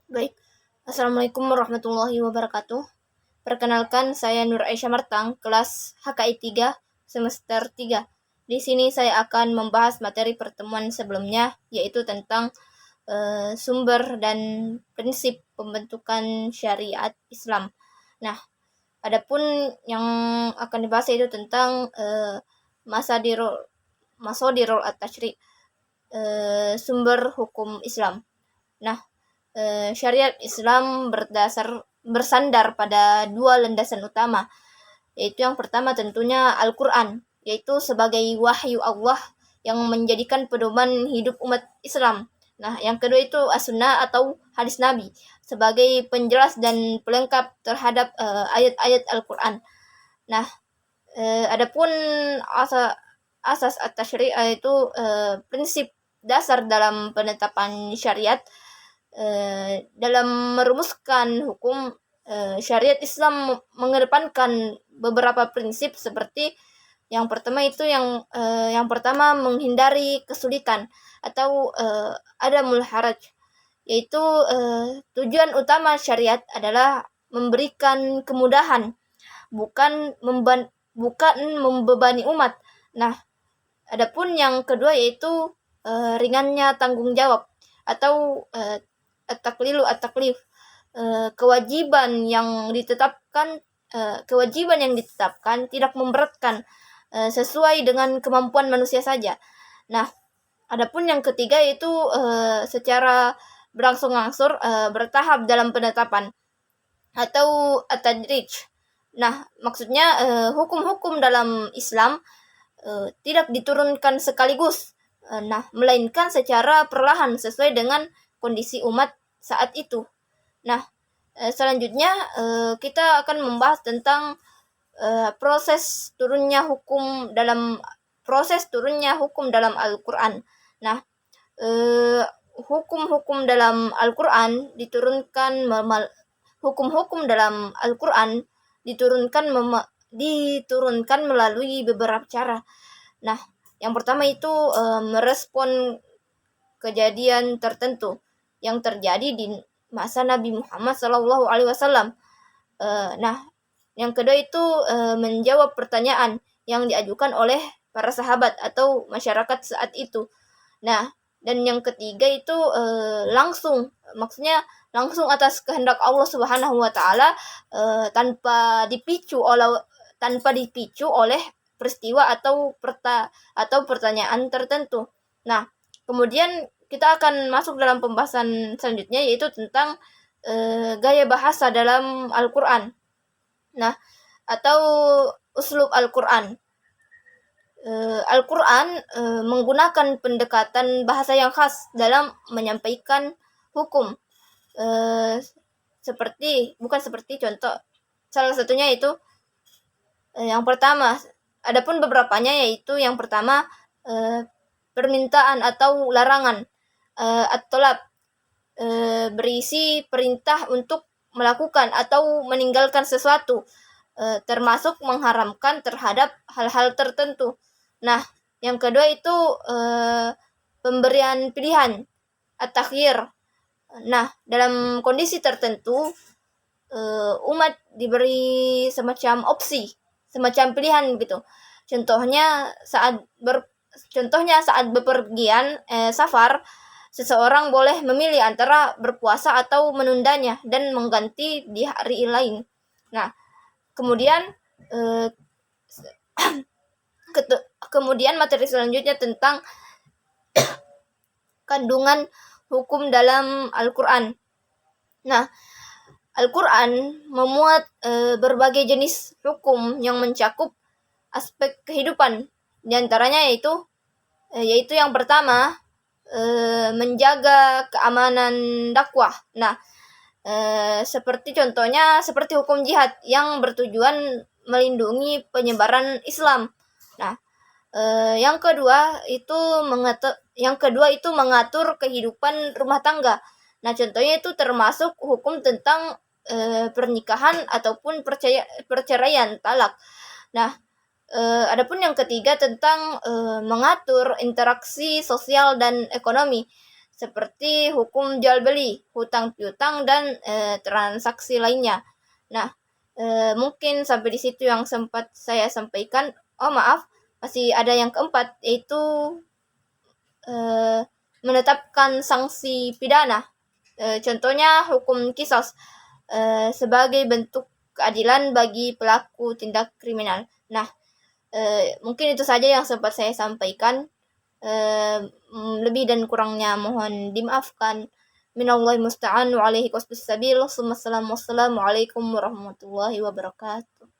Baik, Assalamualaikum warahmatullahi wabarakatuh. Perkenalkan, saya Nur Aisyah Martang, kelas HKI 3, semester 3. Di sini saya akan membahas materi pertemuan sebelumnya, yaitu tentang sumber dan prinsip pembentukan syariat Islam. Nah, adapun yang akan dibahas yaitu tentang masadirul at-tashri', sumber hukum Islam. Nah, syariat Islam bersandar pada dua landasan utama, yaitu yang pertama tentunya Al-Quran, yaitu sebagai wahyu Allah yang menjadikan pedoman hidup umat Islam. Nah, yang kedua itu As-Sunnah atau hadis Nabi sebagai penjelas dan pelengkap terhadap ayat-ayat Al-Quran. Nah, adapun asas at-tasyri' itu prinsip dasar dalam penetapan syariat. Dalam merumuskan hukum, syariat Islam mengedepankan beberapa prinsip seperti yang pertama itu yang pertama menghindari kesulitan atau adamul haraj, yaitu tujuan utama syariat adalah memberikan kemudahan, bukan membebani umat. Nah, adapun yang kedua yaitu ringannya tanggung jawab atau at-taklif, kewajiban yang ditetapkan tidak memberatkan, sesuai dengan kemampuan manusia saja. Nah, adapun yang ketiga itu secara berangsur-angsur, bertahap dalam penetapan atau at-tadrij. Nah, maksudnya hukum-hukum dalam Islam tidak diturunkan sekaligus, melainkan secara perlahan sesuai dengan kondisi umat saat itu. Nah, selanjutnya kita akan membahas tentang proses turunnya hukum dalam Al-Quran. Nah, hukum-hukum dalam Al-Quran diturunkan melalui beberapa cara. Nah, yang pertama itu merespon kejadian tertentu yang terjadi di masa Nabi Muhammad SAW. Nah, yang kedua itu menjawab pertanyaan yang diajukan oleh para sahabat atau masyarakat saat itu. Nah, dan yang ketiga itu langsung atas kehendak Allah Subhanahu wa taala, tanpa dipicu oleh peristiwa atau pertanyaan tertentu. Nah, kemudian kita akan masuk dalam pembahasan selanjutnya, yaitu tentang gaya bahasa dalam Al-Quran. Nah, atau uslub Al-Quran. Al-Quran menggunakan pendekatan bahasa yang khas dalam menyampaikan hukum. Contoh, salah satunya itu yang pertama, adapun beberapanya yaitu yang pertama permintaan atau larangan, at-talab, berisi perintah untuk melakukan atau meninggalkan sesuatu, termasuk mengharamkan terhadap hal-hal tertentu. Nah, yang kedua itu pemberian pilihan, at-takhyir. Nah, dalam kondisi tertentu umat diberi semacam opsi, semacam pilihan gitu. Contohnya saat bepergian safar, seseorang boleh memilih antara berpuasa atau menundanya dan mengganti di hari lain. Nah, kemudian materi selanjutnya tentang kandungan hukum dalam Al-Quran. Nah, Al-Quran memuat berbagai jenis hukum yang mencakup aspek kehidupan. Di antaranya yaitu yang pertama, menjaga keamanan dakwah. Nah, seperti hukum jihad yang bertujuan melindungi penyebaran Islam. Nah, yang kedua itu mengatur kehidupan rumah tangga. Nah, contohnya itu termasuk hukum tentang pernikahan ataupun perceraian, talak. Nah, adapun yang ketiga tentang mengatur interaksi sosial dan ekonomi, seperti hukum jual beli, hutang piutang, dan transaksi lainnya. Nah, mungkin sampai di situ yang sempat saya sampaikan. Oh maaf, masih ada yang keempat, yaitu menetapkan sanksi pidana. Contohnya hukum kisos sebagai bentuk keadilan bagi pelaku tindak kriminal. Nah, mungkin itu saja yang sempat saya sampaikan. Lebih dan kurangnya mohon dimaafkan. Minallahi musta'an wa alaihi qasdus sabil. Wassalamualaikum warahmatullahi wabarakatuh.